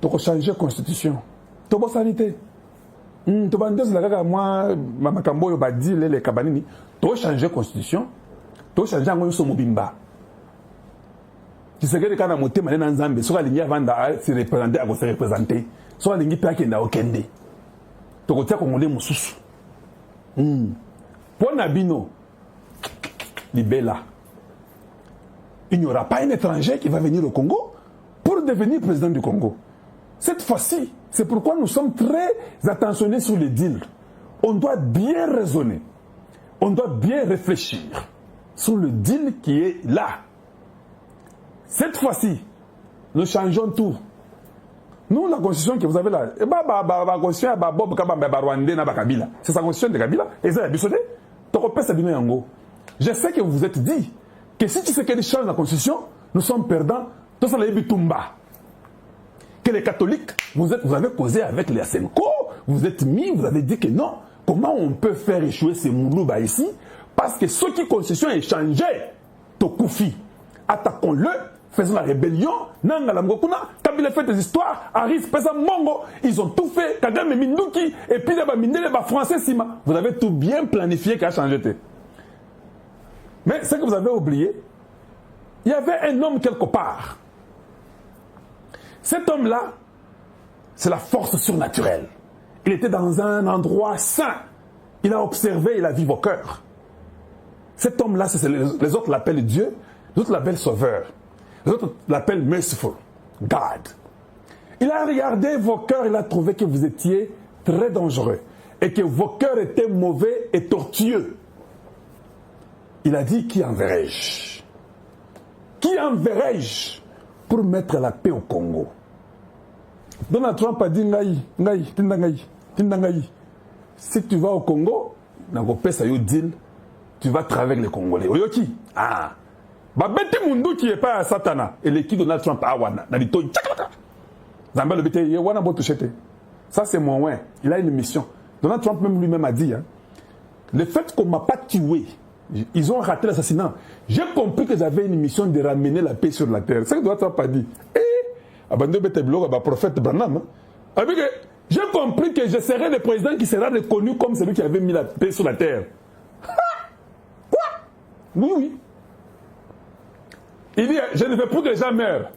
tu changer la constitution. Tu as sanité. Tu as moi, ma cambo, les cabanini. Tu as changer la constitution. Tu as changer la mobimba. Tu sais que quand on a monté dans Zambie, soit la ligne avant de se représenter, à se représenter, soit la ligne qui est au Kende. Tu as congolais moussous. Pour Nabino, Libella, il n'y aura pas un étranger qui va venir au Congo pour devenir président du Congo. Cette fois-ci, c'est pourquoi nous sommes très attentionnés sur les deals. On doit bien raisonner. On doit bien réfléchir sur le deal qui est là. Cette fois-ci, nous changeons tout. Nous, la constitution que vous avez là, c'est sa constitution de Kabila. Et ça, je sais que vous vous êtes dit que si tu sais qu'il change la constitution, nous sommes perdants. Tout ça, que les catholiques, vous avez causé avec les Asenko, vous êtes mis, vous avez dit que non. Comment on peut faire échouer ces Moulouba ici? Parce que ce qui constitution est changé, Tokoufi, attaquons-le. Faisons la rébellion, Nangala Mokuna, Kabila fait des histoires, Aris, Pesa Mongo, ils ont tout fait, Kagame Minduki, et puis les Mindele, les Français Sima. Vous avez tout bien planifié qui a changé. Mais ce que vous avez oublié, il y avait un homme quelque part. Cet homme-là, c'est la force surnaturelle. Il était dans un endroit saint. Il a observé, il a vu vos cœurs. Cet homme-là, les autres l'appellent Dieu, les autres l'appellent Sauveur. Les autres l'appellent Merciful, God. Il a regardé vos cœurs, il a trouvé que vous étiez très dangereux et que vos cœurs étaient mauvais et tortueux. Il a dit, qui enverrai-je? Qui enverrai-je pour mettre la paix au Congo? Donald Trump a dit, si tu vas au Congo, tu vas travailler avec les Congolais. Oyoki? Ah. Babete mundu qui est pas à Satana et l'équipe de Donald Trump à Wana. Zamba le bété, Wana Botuchete. Ça c'est mon ouais. Il a une mission. Donald Trump même lui-même a dit, hein, le fait qu'on m'a pas tué, ils ont raté l'assassinat. J'ai compris que j'avais une mission de ramener la paix sur la terre. C'est ce que Donald Trump a dit. Abandonné Bété Blog, prophète Branham. J'ai compris que je serai le président qui sera reconnu comme celui qui avait mis la paix sur la terre. Quoi? Oui, oui. Il dit, je ne veux plus que les gens meurent.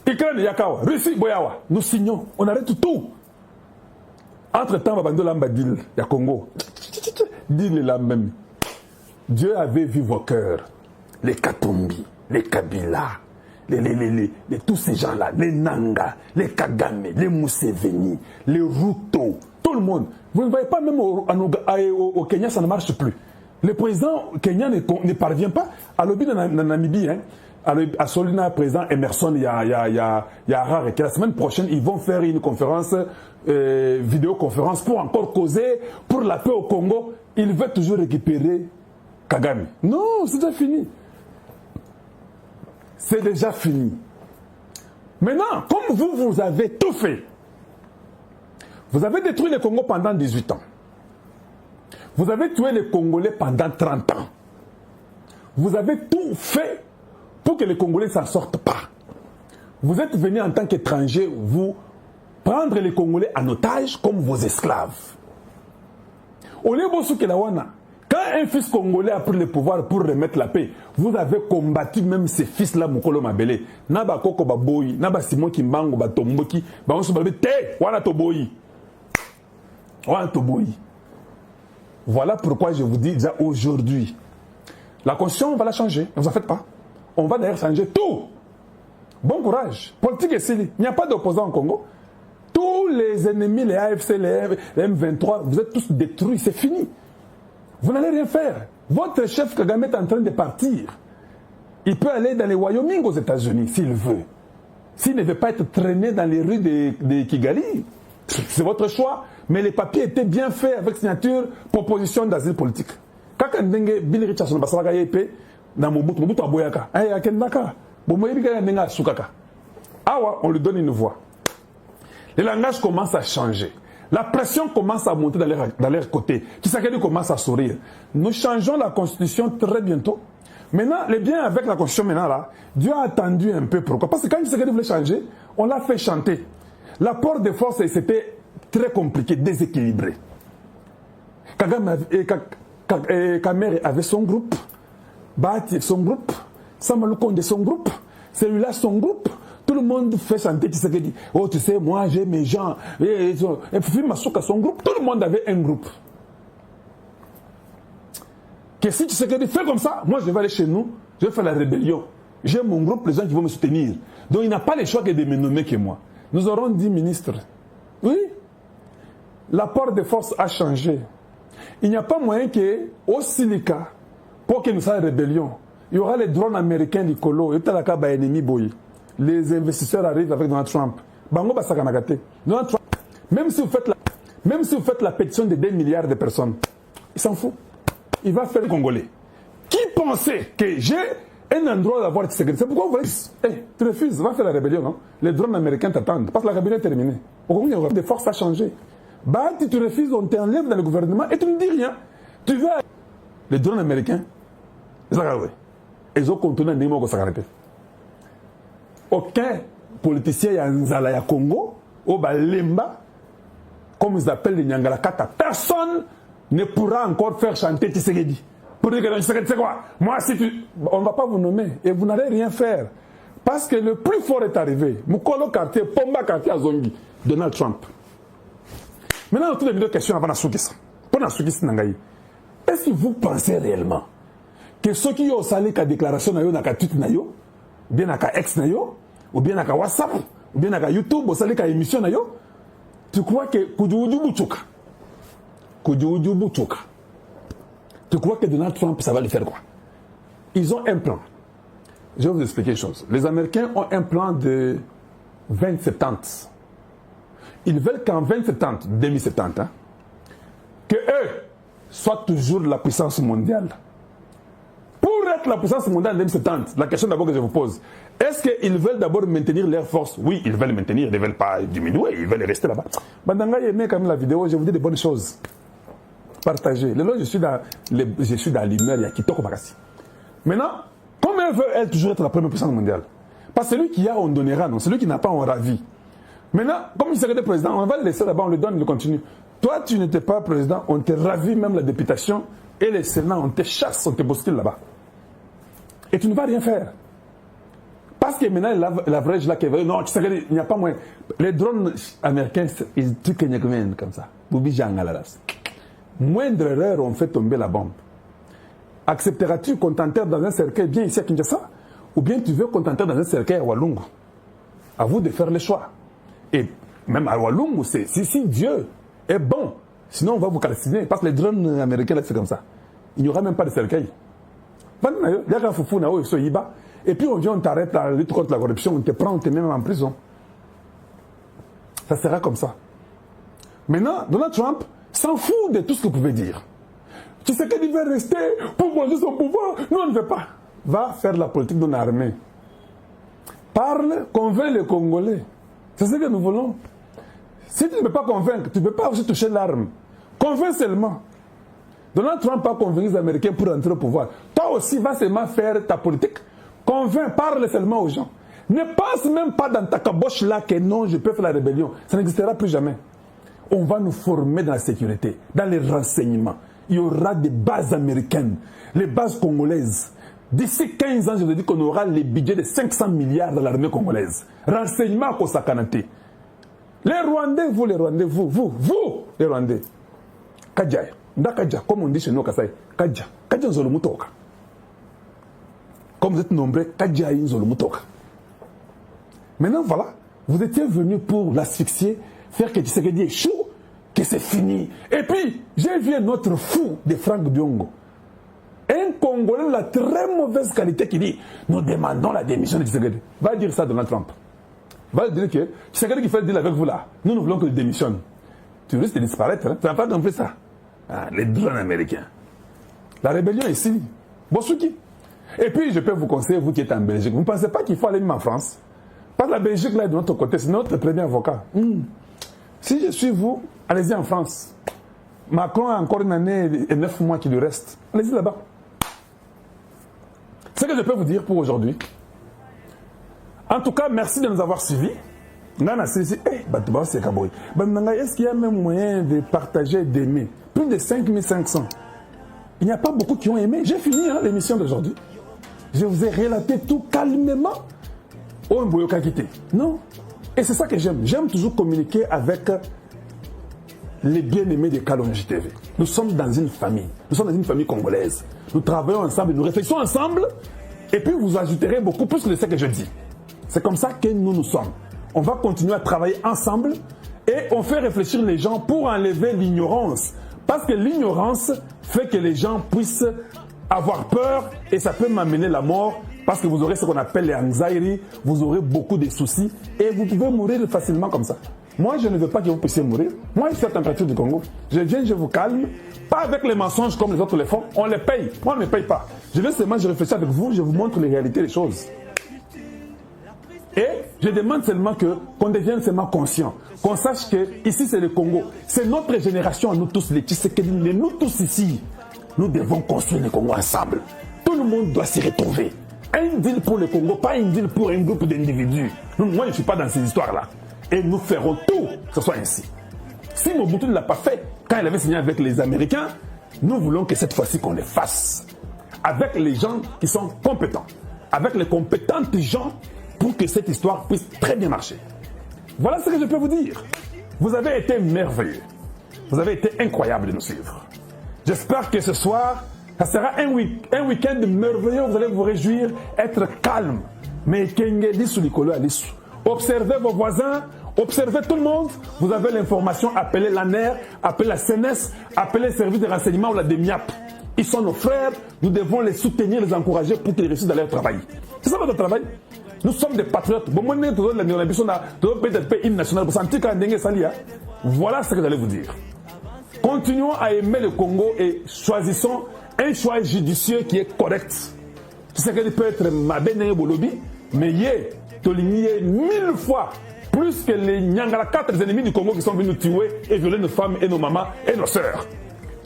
Ukraine, Yakawa, Russie, Boyawa. Nous signons, on arrête tout. Entre-temps, Babando Lamba dit, il y a Congo. Dis-le là même. Dieu avait vu vos cœurs. Les Katumbi, les Kabila, tous ces gens-là, les Nanga, les Kagame, les Museveni, les Ruto, tout le monde. Vous ne voyez pas même au Kenya, ça ne marche plus. Le président kenyan ne parvient pas à l'objet de Namibie. Hein, à Solina, président Emerson, il y a Harare. La semaine prochaine, ils vont faire une conférence, vidéoconférence pour encore causer pour la paix au Congo. Il veut toujours récupérer Kagame. Non, c'est déjà fini. C'est déjà fini. Maintenant, comme vous avez tout fait, vous avez détruit le Congo pendant 18 ans. Vous avez tué les Congolais pendant 30 ans. Vous avez tout fait pour que les Congolais ne s'en sortent pas. Vous êtes venus en tant qu'étrangers, vous prendre les Congolais en otage comme vos esclaves. Au lieu de quand un fils congolais a pris le pouvoir pour remettre la paix, vous avez combattu même ces fils-là, Mukolo Mabele. Naba Koko Baboyi, Naba Simon Kimbango, Batomboki, Bango Te, Wana Toboyi. Wana Toboyi. Voilà pourquoi je vous dis déjà aujourd'hui, la constitution, on va la changer. Ne vous en faites pas. On va d'ailleurs changer tout. Bon courage. Politique et civile. Il n'y a pas d'opposants au Congo. Tous les ennemis, les AFC, les M23, vous êtes tous détruits. C'est fini. Vous n'allez rien faire. Votre chef Kagame est en train de partir. Il peut aller dans les Wyoming aux États-Unis s'il veut. S'il ne veut pas être traîné dans les rues de Kigali, c'est votre choix. Mais les papiers étaient bien faits avec signature, proposition d'asile politique. Quand Billy Richardson on lui donne une voix. Le langage commence à changer. La pression commence à monter dans leur côté. Tshisekedi commence à sourire. Nous changeons la constitution très bientôt. Maintenant, les biens avec la constitution maintenant là, Dieu a attendu un peu. Pourquoi? Parce que quand Tshisekedi voulait changer, on l'a fait chanter. L'apport de force, c'était très compliqué, déséquilibré. Kagame et Kamere avait son groupe, Bati son groupe, Samalou Konde son groupe, celui-là son groupe. Tout le monde fait chanter Tshisekedi. Oh, tu sais, moi j'ai mes gens. Et Fifi Masuka son groupe. Tout le monde avait un groupe. Que si Tshisekedi fait comme ça, moi je vais aller chez nous, je vais faire la rébellion. J'ai mon groupe, les gens qui vont me soutenir. Donc il n'a pas le choix que de me nommer que moi. Nous aurons 10 ministres. Oui. L'apport de force a changé. Il n'y a pas moyen que, au Silica, pour que nous soyons rébellion, il y aura les drones américains Nicolo, et les investisseurs arrivent avec Donald Trump. Donald Trump, même si vous faites la pétition de 2 milliards de personnes, il s'en fout. Il va faire les Congolais. Qui pensait que j'ai un endroit d'avoir Tshisekedi? C'est pourquoi vous voulez. Tu refuses, va faire la rébellion, non? Les drones américains t'attendent, parce que la rébellion est terminée. Au Congo, des forces à changer. Bah, si tu refuses, on t'enlève dans le gouvernement et tu ne dis rien. Tu vas. Les drones américains, ils ont contourné un niveau qui s'arrête. Aucun politicien Nzala Congo, au Balemba, comme ils appellent les Nyangalakata, personne ne pourra encore faire chanter Tshisekedi. Pour dire que Tshisekedi, c'est quoi? Moi, si tu. On ne va pas vous nommer et vous n'allez rien faire. Parce que le plus fort est arrivé. Mukolo Cartier, Pomba Cartier à Zongi, Donald Trump. Maintenant, toutes les deux questions avant Nassoukis. Pour Nassoukis Nangaï. Est-ce que vous pensez réellement que ceux qui ont salé la déclaration na yo na ka tweet na yo, ou bien na ka ex na yo, ou bien na ka WhatsApp, ou bien na ka YouTube, ou salé ka émission na yo, tu crois que tu crois que Donald Trump ça va le faire quoi? Ils ont un plan. Je vais vous expliquer une chose. Les Américains ont un plan de 2070. Ils veulent qu'en 2070, hein, que eux soient toujours la puissance mondiale. Pour être la puissance mondiale en 2070, la question d'abord que je vous pose, est-ce qu'ils veulent d'abord maintenir leur force? Oui, ils veulent maintenir, ils ne veulent pas diminuer, ils veulent rester là-bas. Bandanga, aimez quand même la vidéo, je vous dis des bonnes choses. Partagez. Le long, je suis dans l'humeur, il y a Kitoko Bakassi. Maintenant, comment veut-elle toujours être la première puissance mondiale? Pas celui qui a, on donnera, non. Celui qui n'a pas, on ravit. Maintenant, comme il serait le président, on va le laisser là-bas, on le donne, il continue. Toi, tu n'étais pas président, on te ravit même la députation et le Sénat, on te chasse, on te bouscule là-bas. Et tu ne vas rien faire. Parce que maintenant, la vraie là qui est non, tu sais qu'il n'y a pas moyen. Les drones américains, ils tuent comme ça. Moindre erreur, on fait tomber la bombe. Accepteras-tu contenter dans un cercueil bien ici à Kinshasa? Ou bien tu veux contenter dans un cercueil à Walungu? À vous de faire le choix. Et même à Walungu, si Dieu est bon, sinon on va vous calciner. Parce que les drones américains, c'est comme ça. Il n'y aura même pas de cercueil. Et puis on vient, on t'arrête à la lutte contre la corruption, on te prend, on te met même en prison. Ça sera comme ça. Maintenant, Donald Trump s'en fout de tout ce que vous pouvez dire. Tu sais qu'il veut rester pour manger son pouvoir. Nous, on ne veut pas. Va faire la politique de l'armée. Parle, convainc les Congolais. C'est ce que nous voulons. Si tu ne peux pas convaincre, tu ne peux pas aussi toucher l'arme. Convainc seulement. Donald Trump a convaincu les Américains pour entrer au pouvoir. Toi aussi, va seulement faire ta politique. Convainc, parle seulement aux gens. Ne pense même pas dans ta caboche là que non, je peux faire la rébellion. Ça n'existera plus jamais. On va nous former dans la sécurité, dans les renseignements. Il y aura des bases américaines, les bases congolaises. D'ici 15 ans, je vous dis qu'on aura les budgets de 500 milliards dans l'armée congolaise. Renseignements à Kosakanate. Les Rwandais, vous les Rwandais, vous les Rwandais. Kadja, Ndakadja, comme on dit chez nous, Kasai. Kadja, Kadja Nzolumutoka. Comme vous êtes nombreux, Kadja Nzolumutoka. Maintenant, voilà, vous étiez venus pour l'asphyxier, faire que Tshisekedi est chaud, que c'est fini. Et puis, j'ai vu un autre fou de Franck Diongo. Un Congolais de la très mauvaise qualité qui dit nous demandons la démission de Tshisekedi. Va dire ça à Donald Trump. Va dire que Tshisekedi qui fait le deal avec vous là, nous voulons qu'il démissionne. Tu risques de disparaître. Hein? Tu n'as pas compris ça. Ah, les drones américains. La rébellion ici. Bosuki. Et puis, je peux vous conseiller, vous qui êtes en Belgique, vous ne pensez pas qu'il faut aller même en France? Parce que la Belgique là est de notre côté, c'est notre premier avocat. Si je suis vous, allez-y en France. Macron a encore une année et 9 mois qui lui restent. Allez-y là-bas. Ce que je peux vous dire pour aujourd'hui. En tout cas, merci de nous avoir suivis. Est-ce qu'il y a même moyen de partager et d'aimer? Plus de 5500. Il n'y a pas beaucoup qui ont aimé. J'ai fini l'émission d'aujourd'hui. Je vous ai relaté tout calmement. Non. Et c'est ça que j'aime. J'aime toujours communiquer avec les bien-aimés de Kalonji TV. Nous sommes dans une famille. Nous sommes dans une famille congolaise. Nous travaillons ensemble, nous réfléchissons ensemble. Et puis vous ajouterez beaucoup plus de ce que je dis. C'est comme ça que nous sommes. On va continuer à travailler ensemble et on fait réfléchir les gens pour enlever l'ignorance. Parce que l'ignorance fait que les gens puissent avoir peur et ça peut m'amener la mort parce que vous aurez ce qu'on appelle les anxiety, vous aurez beaucoup de soucis et vous pouvez mourir facilement comme ça. Moi, je ne veux pas que vous puissiez mourir. Moi, je suis à la température du Congo. Je viens, je vous calme. Pas avec les mensonges comme les autres le font. On les paye. Moi, on ne me paye pas. Je viens seulement, je réfléchis avec vous, je vous montre les réalités des choses. Et je demande seulement qu'on devienne seulement conscient, qu'on sache que ici c'est le Congo, c'est notre génération à nous tous les Tshisekedi, nous tous ici, nous devons construire le Congo ensemble. Tout le monde doit s'y retrouver. Un deal pour le Congo, pas un deal pour un groupe d'individus. Moi je ne suis pas dans ces histoires-là. Et nous ferons tout que ce soit ainsi. Si Mobutu ne l'a pas fait quand il avait signé avec les Américains, nous voulons que cette fois-ci qu'on le fasse. Avec les gens qui sont compétents, avec les compétents gens pour que cette histoire puisse très bien marcher. Voilà ce que je peux vous dire. Vous avez été merveilleux. Vous avez été incroyable de nous suivre. J'espère que ce soir, ça sera un week-end merveilleux. Vous allez vous réjouir, être calme. Mais observez vos voisins, observez tout le monde. Vous avez l'information, appelez l'ANER, appelez la CNES, appelez le service de renseignement ou la DEMIAP. Ils sont nos frères, nous devons les soutenir, les encourager pour qu'ils réussissent dans leur travail. C'est ça votre travail. Nous sommes des patriotes. Voilà ce que j'allais vous dire. Continuons à aimer le Congo et choisissons un choix judicieux qui est correct. Tu sais qu'il peut être Mabene Bolobi, mais Toligny 1000 fois plus que les Nyangala, 4 ennemis du Congo qui sont venus nous tuer et violer nos femmes et nos mamans et nos sœurs.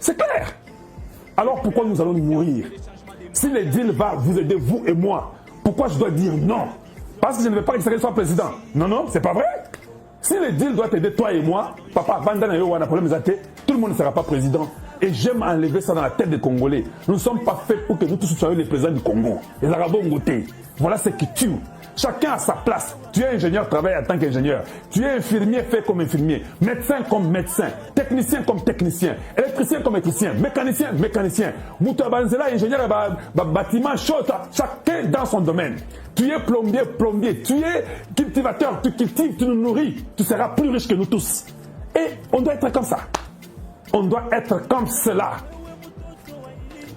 C'est clair. Alors pourquoi nous allons mourir? Si le deal va vous aider, vous et moi, pourquoi je dois dire non? Parce que je ne veux pas que Tshisekedi soit président. Non, non, c'est pas vrai. Si le deal doit aider toi et moi, papa, tout le monde ne sera pas président. Et j'aime enlever ça dans la tête des Congolais. Nous ne sommes pas faits pour que nous tous soyons les présidents du Congo. Les Arabes ont goûté. Voilà ce qui tue. Chacun a sa place. Tu es ingénieur, travaille en tant qu'ingénieur. Tu es infirmier, fais comme infirmier. Médecin comme médecin. Technicien comme technicien. Électricien comme électricien. Mécanicien, mécanicien. Moutabanzela, ingénieur, bâtiment, chose. Chacun dans son domaine. Tu es plombier, plombier. Tu es cultivateur, tu cultives, tu nous nourris. Tu seras plus riche que nous tous. Et on doit être comme ça. On doit être comme cela.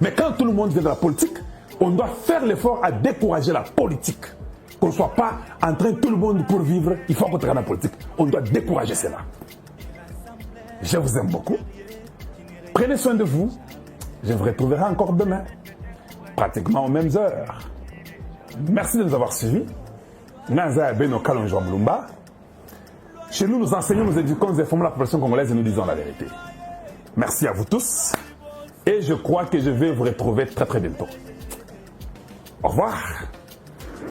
Mais quand tout le monde vient de la politique, on doit faire l'effort à décourager la politique. Qu'on ne soit pas en train, tout le monde pour vivre, il faut qu'on travaille dans la politique. On doit décourager cela. Je vous aime beaucoup. Prenez soin de vous. Je vous retrouverai encore demain, pratiquement aux mêmes heures. Merci de nous avoir suivis. Chez nous, nous enseignons, nous éduquons, nous informons la population congolaise et nous disons la vérité. Merci à vous tous. Et je crois que je vais vous retrouver très très bientôt. Au revoir.